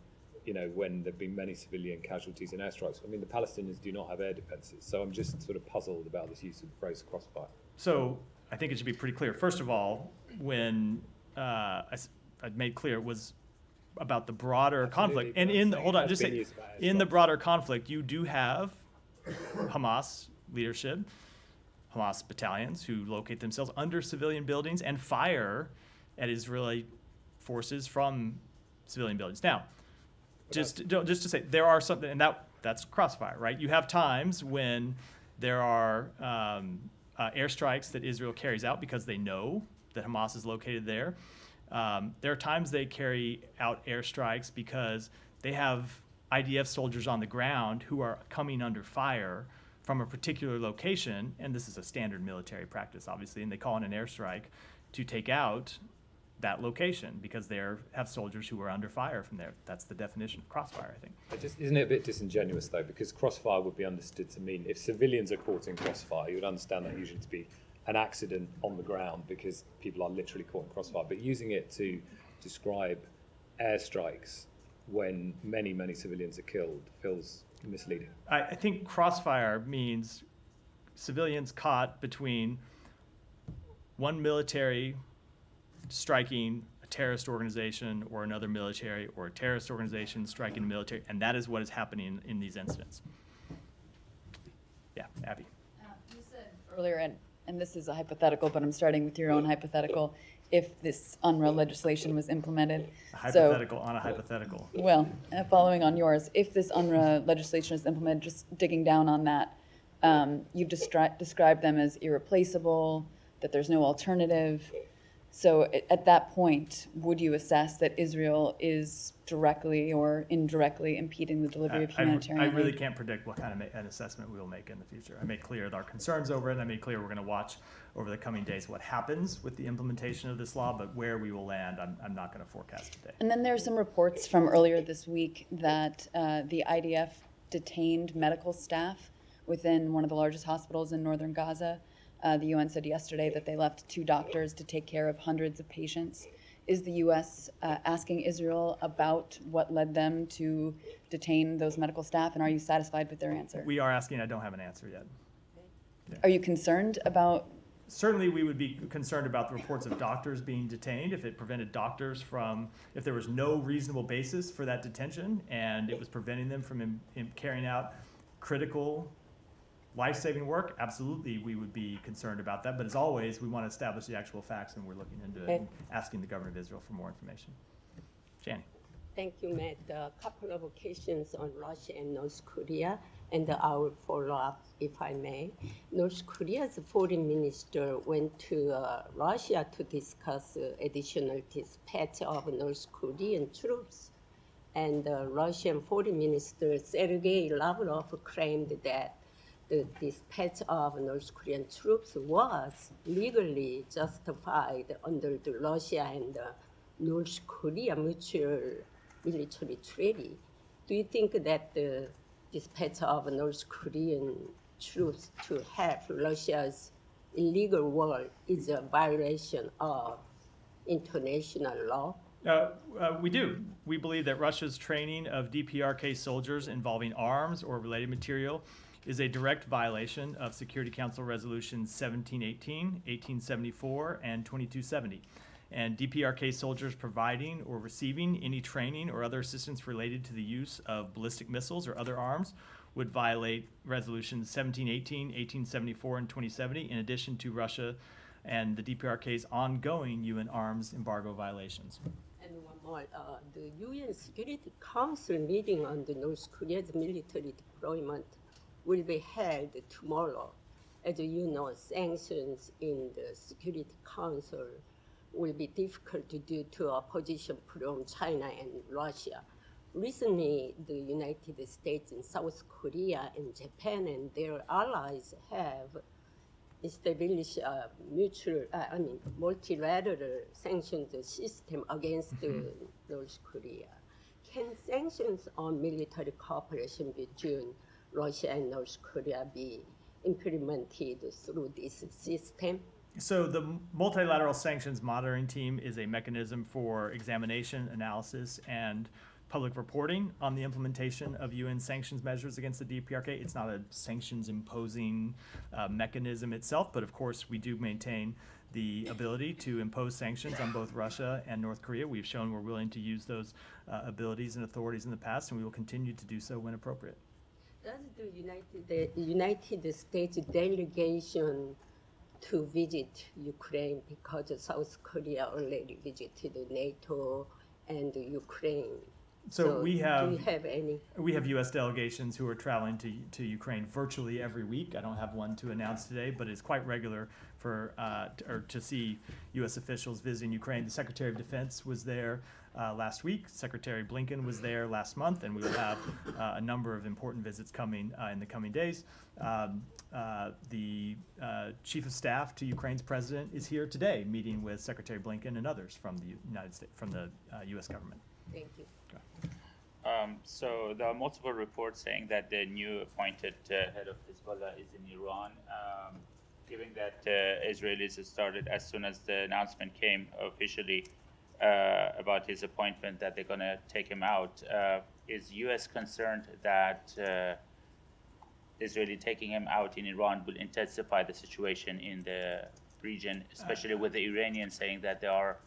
when there have been many civilian casualties in airstrikes. I mean, the Palestinians do not have air defenses, so I'm just sort of puzzled about this use of the phrase crossfire. So I think it should be pretty clear. First of all, when I made clear it was about the broader conflict, and in the broader conflict, you do have Hamas leadership, Hamas battalions who locate themselves under civilian buildings and fire at Israeli forces from civilian buildings. Now, just to say, there are something, and that's crossfire, right? You have times when there are airstrikes that Israel carries out because they know that Hamas is located there. There are times they carry out airstrikes because they have IDF soldiers on the ground who are coming under fire from a particular location, and this is a standard military practice, obviously, and they call in an airstrike to take out that location because they have soldiers who are under fire from there. That's the definition of crossfire, I think. Isn't it a bit disingenuous, though, because crossfire would be understood to mean if civilians are caught in crossfire, you would understand that usually to be an accident on the ground because people are literally caught in crossfire, but using it to describe airstrikes when many, many civilians are killed feels misleading. I think crossfire means civilians caught between one military striking a terrorist organization or another military, or a terrorist organization striking a military, and that is what is happening in these incidents. Yeah, Abby. You said earlier, and this is a hypothetical, but I'm starting with your own hypothetical, if this UNRWA legislation was implemented. A hypothetical on a hypothetical. Well, following on yours, if this UNRWA legislation is implemented, just digging down on that, you've described them as irreplaceable, that there's no alternative. So at that point, would you assess that Israel is directly or indirectly impeding the delivery of humanitarian aid? I really can't predict what kind of an assessment we will make in the future. I made clear our concerns over it, and I made clear we're going to watch over the coming days what happens with the implementation of this law, but where we will land, I'm not going to forecast today. And then there's some reports from earlier this week that the IDF detained medical staff within one of the largest hospitals in northern Gaza. The UN said yesterday that they left 2 doctors to take care of hundreds of patients. Is the U.S. Asking Israel about what led them to detain those medical staff, and are you satisfied with their answer? We are asking. I don't have an answer yet. Yeah. Are you concerned about? Certainly, we would be concerned about the reports of doctors being detained if it prevented doctors from, if there was no reasonable basis for that detention and it was preventing them from carrying out critical life-saving work. Absolutely, we would be concerned about that. But as always, we want to establish the actual facts, and we're looking into it and asking the government of Israel for more information. Janie. Thank you, Matt. A couple of occasions on Russia and North Korea, and I will follow up if I may. North Korea's foreign minister went to Russia to discuss additional dispatch of North Korean troops. And Russian foreign minister Sergei Lavrov claimed that the dispatch of North Korean troops was legally justified under the Russia and North Korea mutual military treaty. Do you think that the dispatch of North Korean choose to help Russia's illegal war is a violation of international law? We do. We believe that Russia's training of DPRK soldiers involving arms or related material is a direct violation of Security Council Resolutions 1718, 1874, and 2270. And DPRK soldiers providing or receiving any training or other assistance related to the use of ballistic missiles or other arms would violate Resolutions 1718, 1874, and 2070, in addition to Russia and the DPRK's ongoing UN arms embargo violations. And one more, the UN Security Council meeting on the North Korea's military deployment will be held tomorrow. As you know, sanctions in the Security Council will be difficult due to opposition from China and Russia. Recently, the United States and South Korea and Japan and their allies have established a multilateral sanctions system against North Korea. Can sanctions on military cooperation between Russia and North Korea be implemented through this system? So the multilateral sanctions monitoring team is a mechanism for examination, analysis, and public reporting on the implementation of UN sanctions measures against the DPRK. It's not a sanctions imposing mechanism itself, but of course we do maintain the ability to impose sanctions on both Russia and North Korea. We've shown we're willing to use those abilities and authorities in the past, and we will continue to do so when appropriate. Does the United States delegation to visit Ukraine, because South Korea already visited NATO and Ukraine? So we have, do you have any? We have U.S. delegations who are traveling to Ukraine virtually every week. I don't have one to announce today, but it's quite regular for to see U.S. officials visiting Ukraine. The Secretary of Defense was there last week. Secretary Blinken was there last month, and we will have a number of important visits coming in the coming days. The Chief of Staff to Ukraine's president is here today, meeting with Secretary Blinken and others from the United States, from the U.S. government. Thank you. So there are multiple reports saying that the new appointed head of Hezbollah is in Iran. Given that Israelis started as soon as the announcement came officially about his appointment that they're going to take him out, is U.S. concerned that Israeli taking him out in Iran will intensify the situation in the region, especially with the Iranians saying that they are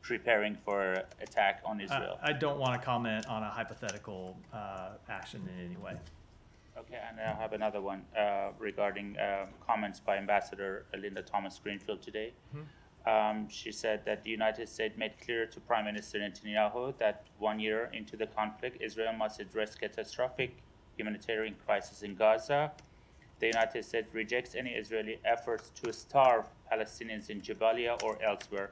preparing for attack on Israel? I don't want to comment on a hypothetical action in any way. Okay, and I have another one regarding comments by Ambassador Linda Thomas-Greenfield today. She said that the United States made clear to Prime Minister Netanyahu that 1 year into the conflict, Israel must address catastrophic humanitarian crisis in Gaza. The United States rejects any Israeli efforts to starve Palestinians in Jabalia or elsewhere,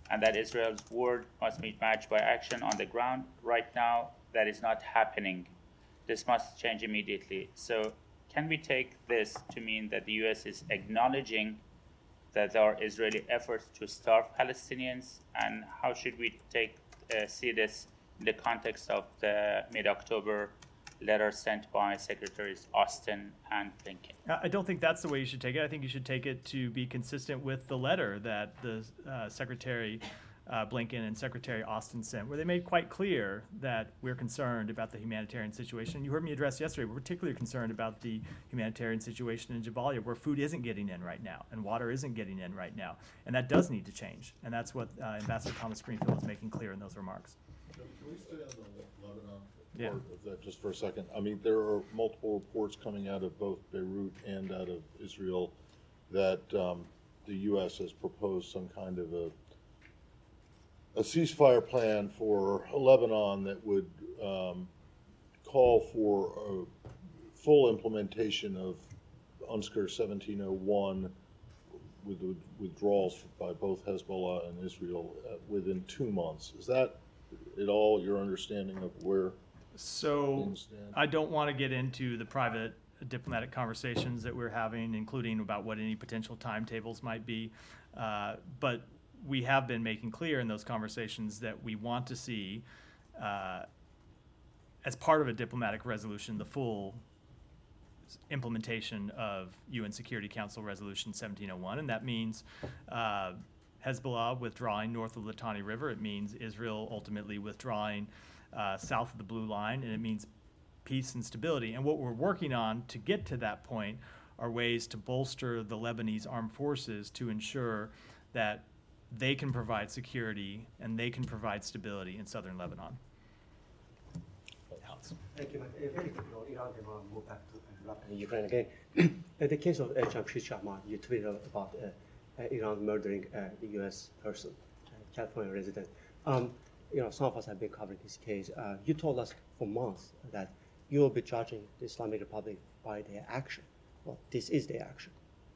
and that Israel's word must be matched by action on the ground. Right now, that is not happening. This must change immediately. So can we take this to mean that the U.S. is acknowledging that there are Israeli efforts to starve Palestinians? And how should we see this in the context of the mid-October letter sent by Secretaries Austin and Blinken? I don't think that's the way you should take it. I think you should take it to be consistent with the letter that the Secretary Blinken and Secretary Austin sent, where they made quite clear that we're concerned about the humanitarian situation. You heard me address yesterday, we're particularly concerned about the humanitarian situation in Jabalia, where food isn't getting in right now and water isn't getting in right now. And that does need to change. And that's what Ambassador Thomas Greenfield is making clear in those remarks. Can we stay on the Lebanon Yeah. part of that just for a second? I mean, there are multiple reports coming out of both Beirut and out of Israel that the U.S. has proposed some kind of a ceasefire plan for Lebanon that would call for a full implementation of UNSCR 1701 with the withdrawals by both Hezbollah and Israel within 2 months. Is that at all your understanding of where So things stand? I don't want to get into the private diplomatic conversations that we're having, including about what any potential timetables might be. But we have been making clear in those conversations that we want to see, as part of a diplomatic resolution, the full implementation of UN Security Council Resolution 1701, and that means Hezbollah withdrawing north of the Litani River. It means Israel ultimately withdrawing south of the Blue Line, and it means peace and stability. And what we're working on to get to that point are ways to bolster the Lebanese armed forces to ensure that they can provide security and they can provide stability in southern Lebanon. Alex. Thank you. Very quickly on Iran, then we'll move back to Ukraine again. In the case of Jamshid Shahmad, you tweeted about Iran murdering the U.S. person, California resident. Some of us have been covering this case. You told us for months that you will be judging the Islamic Republic by their action. Well, this is their action.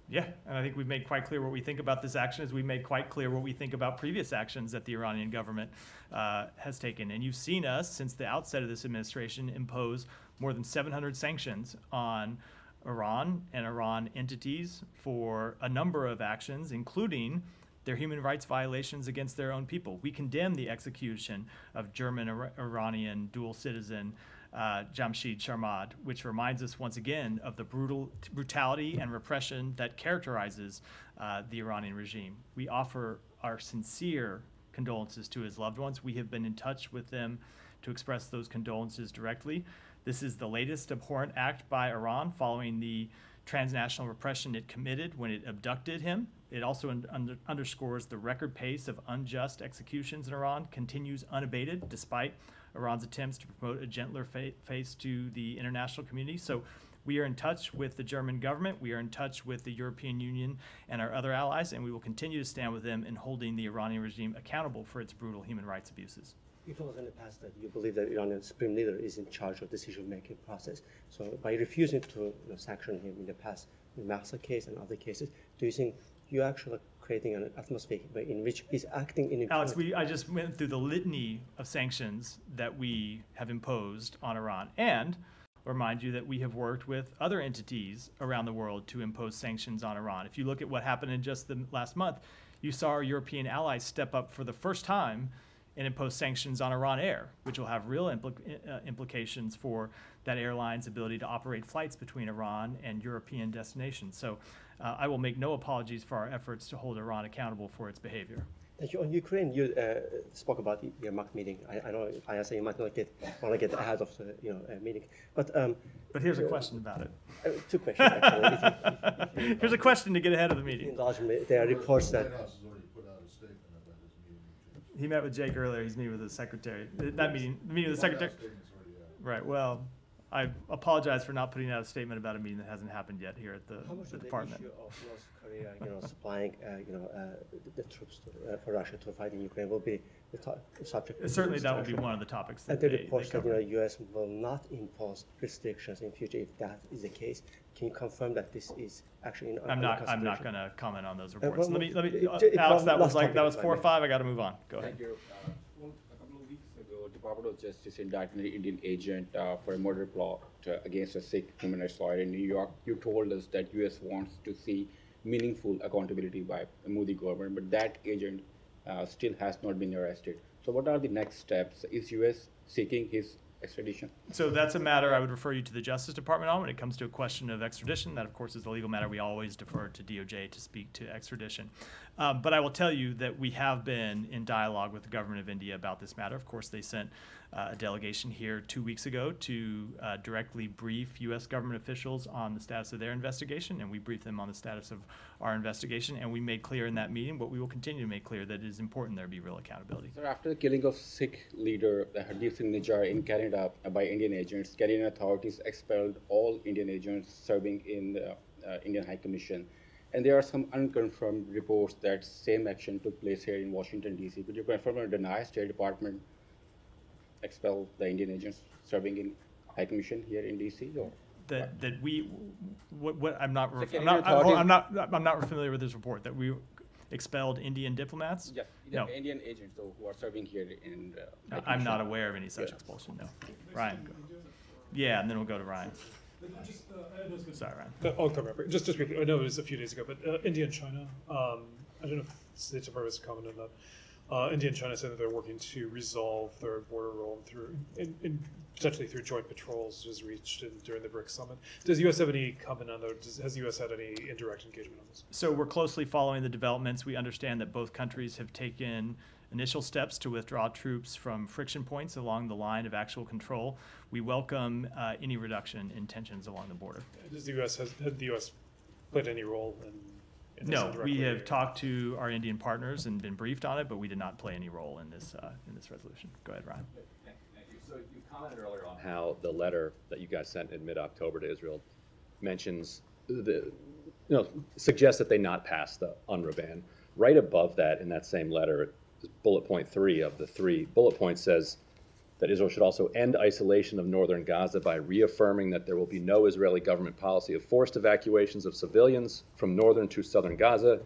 Yeah, and I think we've made quite clear what we think about this action, as we made quite clear what we think about previous actions that the Iranian government has taken. And you've seen us, since the outset of this administration, impose more than 700 sanctions on Iran and Iran entities for a number of actions, including their human rights violations against their own people. We condemn the execution of German-Iranian dual citizen Jamshid Sharmad, which reminds us once again of the brutality and repression that characterizes the Iranian regime. We offer our sincere condolences to his loved ones. We have been in touch with them to express those condolences directly. This is the latest abhorrent act by Iran following the transnational repression it committed when it abducted him. It also underscores the record pace of unjust executions in Iran continues unabated despite Iran's attempts to promote a gentler face to the international community. So we are in touch with the German government, we are in touch with the European Union and our other allies, and we will continue to stand with them in holding the Iranian regime accountable for its brutal human rights abuses. You told us in the past that you believe that Iranian supreme leader is in charge of decision-making process. So by refusing to sanction him in the past, in the Mahsa case and other cases, do you think you're actually creating an atmosphere in which he's acting in Alex, I just went through the litany of sanctions that we have imposed on Iran, and remind you that we have worked with other entities around the world to impose sanctions on Iran. If you look at what happened in just the last month, you saw our European allies step up for the first time and impose sanctions on Iran Air, which will have real implications for that airline's ability to operate flights between Iran and European destinations. So I will make no apologies for our efforts to hold Iran accountable for its behavior. Thank you. On Ukraine, you spoke about the mock meeting. I know I say you might not want to get ahead of the meeting, but here's a question about it. Two questions actually. Here's a question to get ahead of the meeting. There are reports that he met with Jake earlier. He's meeting with the secretary. That meeting, the meeting with the secretary. Right. Well, I apologize for not putting out a statement about a meeting that hasn't happened yet here at the department. The issue of North Korea, supplying, the troops for Russia to fight in Ukraine will be the subject. Certainly, that will be one of the topics. And the reports that the U.S. will not impose restrictions in future. If that is the case, can you confirm that this is actually? I'm not going to comment on those reports. Let me. Alex, that was 4 or 5. I got to move on. Go ahead. Thank you. A couple of weeks ago, Department of Justice indicted an Indian agent for a murder plot against a Sikh human rights lawyer in New York. You told us that U.S. wants to see meaningful accountability by the Modi government, but that agent still has not been arrested. So what are the next steps? Is U.S. seeking his extradition? So that's a matter I would refer you to the Justice Department on when it comes to a question of extradition. That, of course, is the legal matter. We always defer to DOJ to speak to extradition. But I will tell you that we have been in dialogue with the government of India about this matter. Of course, they sent a delegation here 2 weeks ago to directly brief U.S. government officials on the status of their investigation, and we briefed them on the status of our investigation, and we made clear in that meeting, but we will continue to make clear that it is important there be real accountability. So after the killing of Sikh leader Hardeep Singh Nijjar in Canada by Indian agents, Canadian authorities expelled all Indian agents serving in the Indian High Commission. And there are some unconfirmed reports that same action took place here in Washington, D.C. Could you confirm or deny State Department expel the Indian agents serving in High Commission here in D.C. or I'm not familiar with this report that we expelled Indian diplomats? Yes, no. Indian agents who are serving here in I'm not aware of any such expulsion, no. Ryan. Yeah, and then we'll go to Ryan. Sorry, Ryan. I'll cover it. Just briefly, I know it was a few days ago, but India and China, I don't know if the State Department has commented on that. India and China said that they're working to resolve their border role through, potentially through joint patrols, as reached during the BRICS summit. Does the U.S. have any comment on that? Has the U.S. had any indirect engagement on this? So we're closely following the developments. We understand that both countries have taken initial steps to withdraw troops from friction points along the line of actual control. We welcome any reduction in tensions along the border. Does the U.S. had the U.S. played any role in this No, we indirectly, have or- talked to our Indian partners and been briefed on it, but we did not play any role in this resolution. Go ahead, Ryan. Thank you. So you commented earlier on how the letter that you guys sent in mid-October to Israel mentions suggests that they not pass the UNRWA ban. Right above that, in that same letter, bullet point 3 of the 3 bullet points says that Israel should also end isolation of northern Gaza by reaffirming that there will be no Israeli government policy of forced evacuations of civilians from northern to southern Gaza,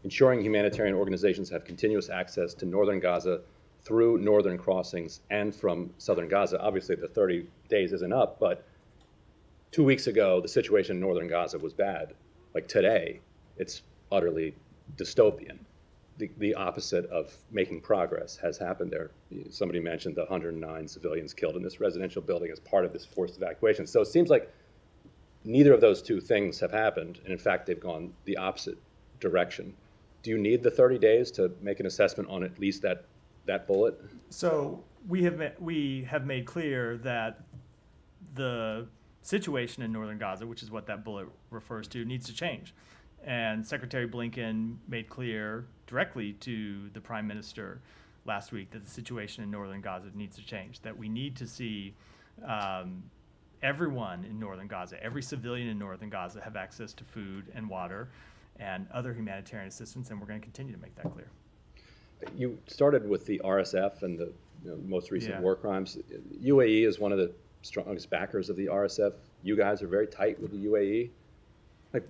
ensuring humanitarian organizations have continuous access to northern Gaza through northern crossings and from southern Gaza. Obviously, the 30 days isn't up, but 2 weeks ago, the situation in northern Gaza was bad. Like today, it's utterly dystopian. The opposite of making progress has happened there. Somebody mentioned the 109 civilians killed in this residential building as part of this forced evacuation. So it seems like neither of those two things have happened, and in fact, they've gone the opposite direction. Do you need the 30 days to make an assessment on at least that bullet? So we have made clear that the situation in northern Gaza, which is what that bullet refers to, needs to change. And Secretary Blinken made clear directly to the Prime Minister last week that the situation in northern Gaza needs to change, that we need to see everyone in northern Gaza, every civilian in northern Gaza have access to food and water and other humanitarian assistance, and we're going to continue to make that clear. You started with the RSF and the most recent Yeah. war crimes. UAE is one of the strongest backers of the RSF. You guys are very tight with the UAE. Like,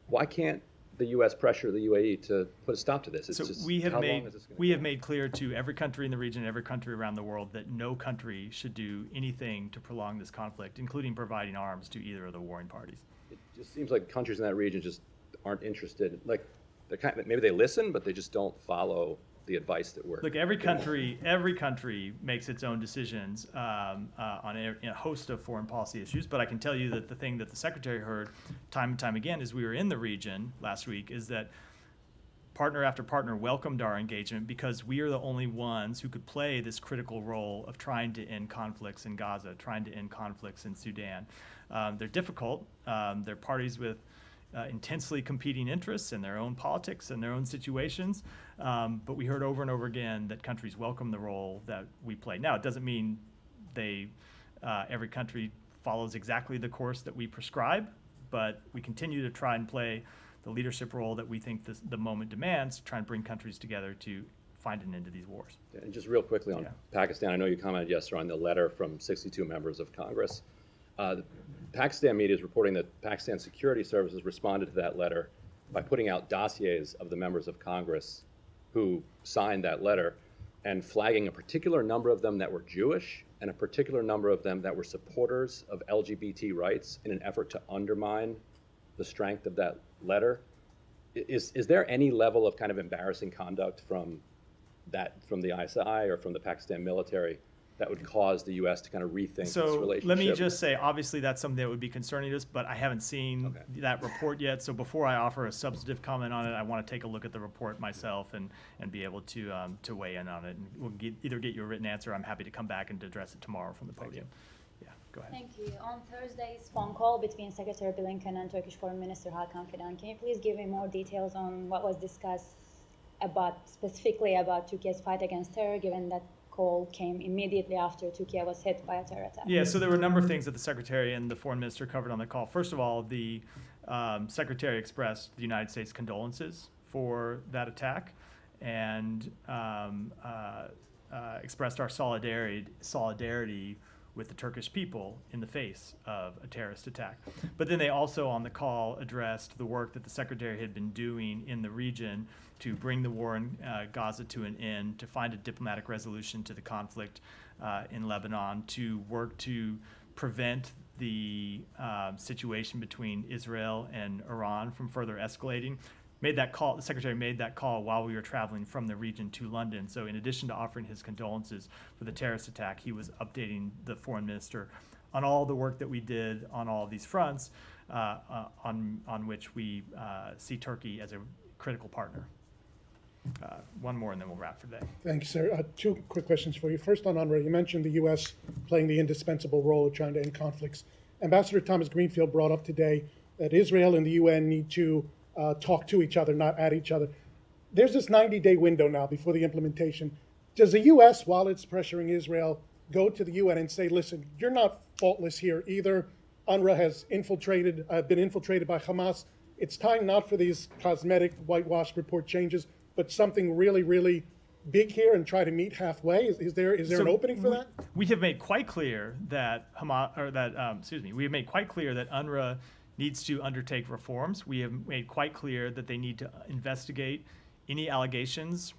why can't the U.S. pressure the UAE to put a stop to this? It's So just, we have how long is this gonna go? made clear to every country in the region, every country around the world, that no country should do anything to prolong this conflict, including providing arms to either of the warring parties. It just seems like countries in that region just aren't interested. Like, maybe they listen, but they just don't follow the advice that we're. Look, every country makes its own decisions on a host of foreign policy issues. But I can tell you that the thing that the Secretary heard time and time again as we were in the region last week is that partner after partner welcomed our engagement because we are the only ones who could play this critical role of trying to end conflicts in Gaza, trying to end conflicts in Sudan. They're difficult. They're parties with intensely competing interests in their own politics and their own situations. But we heard over and over again that countries welcome the role that we play. Now, it doesn't mean every country follows exactly the course that we prescribe, but we continue to try and play the leadership role that we think the moment demands to try and bring countries together to find an end to these wars. And just real quickly on Pakistan, I know you commented yesterday on the letter from 62 members of Congress. The Pakistan media is reporting that Pakistan security services responded to that letter by putting out dossiers of the members of Congress who signed that letter and flagging a particular number of them that were Jewish and a particular number of them that were supporters of LGBT rights in an effort to undermine the strength of that letter. Is there any level of kind of embarrassing conduct from the ISI or from the Pakistan military that would cause the U.S. to kind of rethink this relationship? Let me just say, obviously that's something that would be concerning to us, but I haven't seen that report yet. So before I offer a substantive comment on it, I want to take a look at the report myself and be able to weigh in on it. And we'll either get you a written answer. I'm happy to come back and address it tomorrow from the podium. Yeah, go ahead. Thank you. On Thursday's phone call between Secretary Blinken and Turkish Foreign Minister Hakan Fidan, can you please give me more details on what was discussed specifically about Turkey's fight against terror, given that call came immediately after Turkey was hit by a terror attack? Yeah, so there were a number of things that the Secretary and the Foreign Minister covered on the call. First of all, the Secretary expressed the United States' condolences for that attack and expressed our solidarity with the Turkish people in the face of a terrorist attack. But then they also on the call addressed the work that the Secretary had been doing in the region to bring the war in Gaza to an end, to find a diplomatic resolution to the conflict in Lebanon, to work to prevent the situation between Israel and Iran from further escalating, made that call. The secretary made that call while we were traveling from the region to London. So in addition to offering his condolences for the terrorist attack, he was updating the foreign minister on all the work that we did on all of these fronts, on which we see Turkey as a critical partner. One more, and then we'll wrap for today. Thank you, sir. Two quick questions for you. First, on UNRWA, you mentioned the U.S. playing the indispensable role of trying to end conflicts. Ambassador Thomas Greenfield brought up today that Israel and the UN need to talk to each other, not at each other. There's this 90-day window now before the implementation. Does the U.S., while it's pressuring Israel, go to the UN and say, listen, you're not faultless here either. UNRWA has been infiltrated by Hamas. It's time not for these cosmetic whitewash report changes, but something really, really big here, and try to meet halfway. Is there an opening for that? We have made quite clear that we have made quite clear that UNRWA needs to undertake reforms. We have made quite clear that they need to investigate any allegations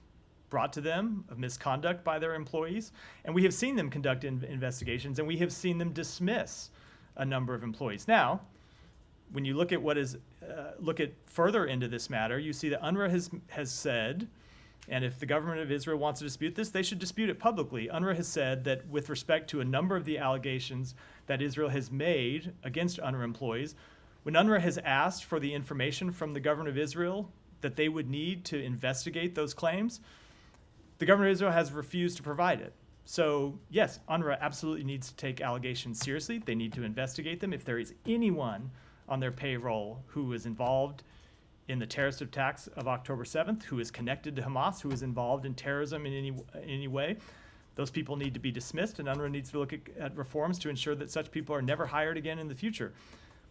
brought to them of misconduct by their employees, and we have seen them conduct investigations, and we have seen them dismiss a number of employees. Now, when you look at look at further into this matter, you see that UNRWA has said, and if the government of Israel wants to dispute this, they should dispute it publicly. UNRWA has said that with respect to a number of the allegations that Israel has made against UNRWA employees, when UNRWA has asked for the information from the government of Israel that they would need to investigate those claims, the government of Israel has refused to provide it. So yes, UNRWA absolutely needs to take allegations seriously. They need to investigate them. If there is anyone on their payroll who is involved in the terrorist attacks of October 7th, who is connected to Hamas, who is involved in terrorism in any way, those people need to be dismissed, and UNRWA needs to look at reforms to ensure that such people are never hired again in the future.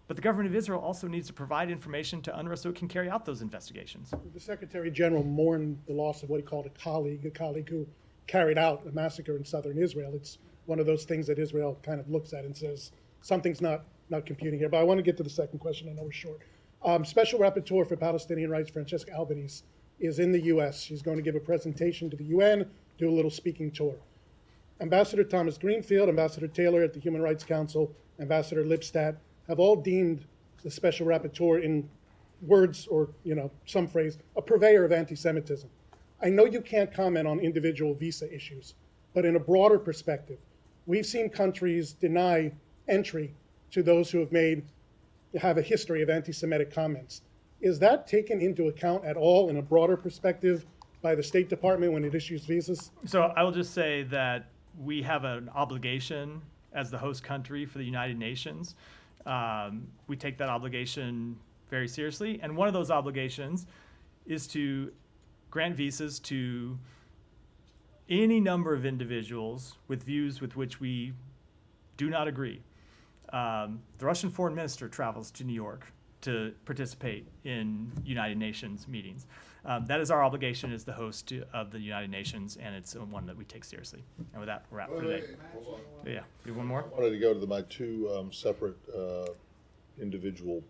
But the government of Israel also needs to provide information to UNRWA so it can carry out those investigations. The Secretary General mourned the loss of what he called a colleague who carried out a massacre in southern Israel. It's one of those things that Israel kind of looks at and says, something's not computing here. But I want to get to the second question. I know we're short. Special Rapporteur for Palestinian Rights, Francesca Albanese, is in the U.S. She's going to give a presentation to the UN, do a little speaking tour. Ambassador Thomas Greenfield, Ambassador Taylor at the Human Rights Council, Ambassador Lipstadt have all deemed the Special Rapporteur, in words or some phrase, a purveyor of anti-Semitism. I know you can't comment on individual visa issues, but in a broader perspective, we've seen countries deny entry to those who have a history of anti-Semitic comments. Is that taken into account at all in a broader perspective by the State Department when it issues visas? So I will just say that we have an obligation as the host country for the United Nations. We take that obligation very seriously, and one of those obligations is to grant visas to any number of individuals with views with which we do not agree. The Russian foreign minister travels to New York to participate in United Nations meetings. That is our obligation as the host of the United Nations, and it's one that we take seriously. And with that, we're out for today. Yeah, do one more? I wanted to go to my two separate individual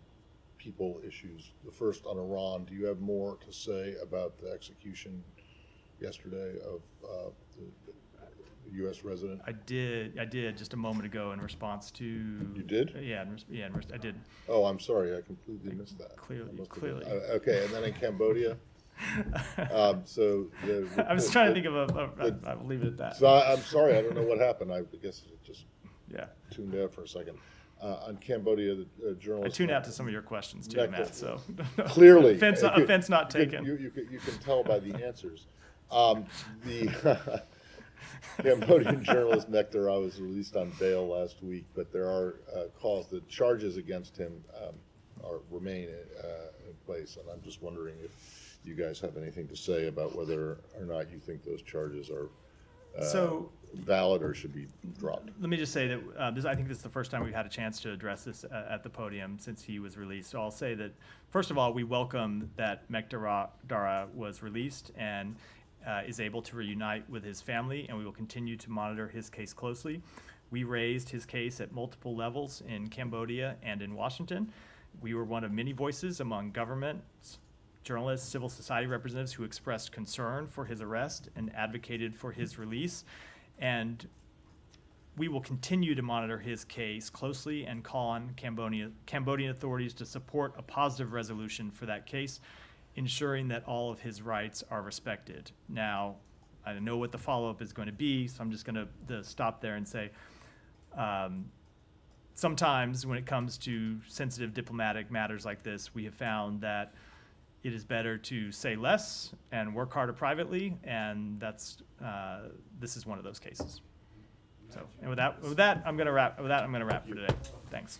people issues. The first on Iran. Do you have more to say about the execution yesterday of the U.S. resident? I did just a moment ago in response to. You did? Yeah, I did. Oh, I'm sorry, I completely missed that. Clearly. Okay, and then in Cambodia. So I was trying to think of I'll leave it at that. So I'm sorry, I don't know what happened. I guess it just tuned out for a second. On Cambodia, the journalist. I tuned out to some of your questions too, Matt. So clearly, offense not taken. You can tell by the answers. The Cambodian journalist Nektar was released on bail last week, but there are calls. The charges against him remain in place, and I'm just wondering if you guys have anything to say about whether or not you think those charges are valid or should be dropped. Let me just say that I think this is the first time we've had a chance to address this at the podium since he was released. So I'll say that, first of all, we welcome that Nektar was released and is able to reunite with his family, and we will continue to monitor his case closely. We raised his case at multiple levels in Cambodia and in Washington. We were one of many voices among governments, journalists, civil society representatives who expressed concern for his arrest and advocated for his release. And we will continue to monitor his case closely and call on Cambodian authorities to support a positive resolution for that case. ensuring that all of his rights are respected. Now, I don't know what the follow-up is going to be, so I'm just going to stop there and say, sometimes when it comes to sensitive diplomatic matters like this, we have found that it is better to say less and work harder privately, and that's this is one of those cases. So, and with that, I'm going to wrap for today. Thanks.